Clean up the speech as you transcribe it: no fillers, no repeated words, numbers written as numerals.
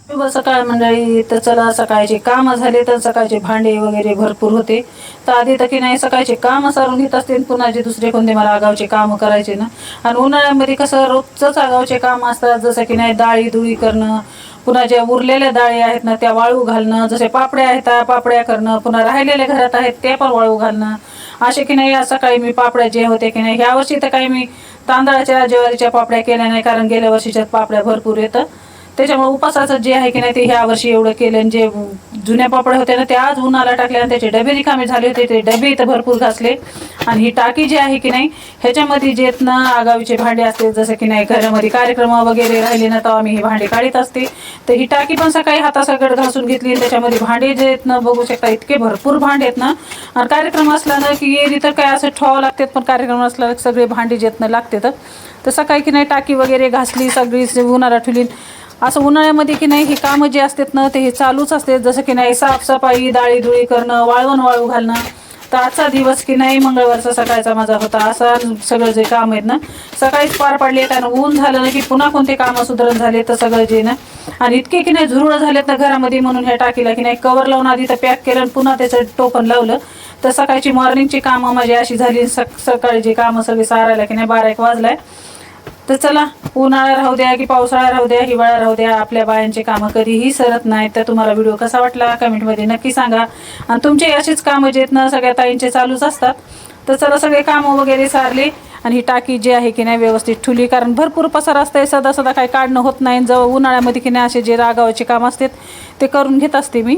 शुभ सकाळ मंडळी. तर चला, सकाळचे काम झाले तर सकाळचे भांडे वगैरे भरपूर होते. तर आधी तर की नाही सकाळचे काम सारून घेत असते, पुन्हा जे दुसरे कोणते मला आगावचे काम करायचे ना. आणि उन्हाळ्यामध्ये कसं रोजचंच आगावचे काम असतात, जसं की नाही डाळी धुळी करणं, पुन्हा ज्या उरलेल्या डाळी आहेत ना त्या वाळू घालणं, जसे पापड्या आहेत पापड्या करणं, पुन्हा राहिलेल्या घरात आहेत ते पण वाळू घालणं. असे की नाही आज सकाळी मी पापड्या जे होते की नाही, ह्या वर्षी तर काही मी तांदळाच्या ज्वारीच्या पापड्या केल्या नाही, कारण गेल्या वर्षीच्या पापड्या भरपूर येतं. त्याच्यामुळे उपासाचं जे आहे की नाही ते ह्या वर्षी एवढं केलं. आणि जे जुन्या पापड्या होत्या ना त्या आज उन्हाला टाकल्या आणि त्याचे डबे रिकामे झाले होते, ते डबे इथं भरपूर घासले. आणि ही टाकी जी आहे की नाही ह्याच्यामध्ये जे ना आगावीचे भांडे असते, जसं की नाही घरामध्ये कार्यक्रम वगैरे राहिले ना तेव्हा मी ही भांडे काढीत असते. तर ही टाकी पण सकाळी हातासकट घासून घेतली आणि त्याच्यामध्ये भांडे जे आहेत ना बघू शकता इतके भरपूर भांडे आहेत ना. आणि कार्यक्रम असला ना की एरी तर काय असं ठेवावं लागतात, पण कार्यक्रम असला सगळे भांडे जे आहेत ना लागतात. तर सकाळी की नाही टाकी वगैरे घासली, सगळी उन्हाला ठेवली. असं उन्हाळ्यामध्ये की नाही ही कामं जे असतात ना ते हे चालूच असते, जसं की नाही साफसफाई, डाळी धुळी करणं, वाळवण वाळू घालणं. तर आजचा दिवस की नाही मंगळवारचा सकाळचा माझा होता. असा सगळं जे काम आहेत ना सकाळीच पार पाडले, कारण ऊन झालं ना की पुन्हा कोणते कामं सुधारण झाले तर सगळं जे ना. आणि इतके की नाही झुरळ झालेत ना घरामध्ये, म्हणून ह्या टाकीला की नाही कवर लावून आधी तर पॅक केलं आणि पुन्हा त्याचं टोपण लावलं. तर सकाळची मॉर्निंगची कामं माझी अशी झाली. सकाळी जे कामं सगळी सारायला की नाही 12-1 वाजलाय. तर चला, उन्हाळा राहू द्या की पावसाळा राहू द्या, हिवाळा राहू द्या, आपल्या बायांचे कामं कधीही सरत नाही. तर तुम्हाला व्हिडिओ कसा वाटला कमेंटमध्ये नक्की सांगा. आणि तुमचे असेच कामं जे आहेत ना सगळ्या ताईंचे चालूच असतात. तर चला, सगळे कामं वगैरे सारले आणि ही टाकी जी आहे की नाही व्यवस्थित ठुली, कारण भरपूर पसार असते, सदा काही काढणं होत नाही. जवळ उन्हाळ्यामध्ये की नाही असे जे रागावाचे काम असतात ते करून घेत असते मी.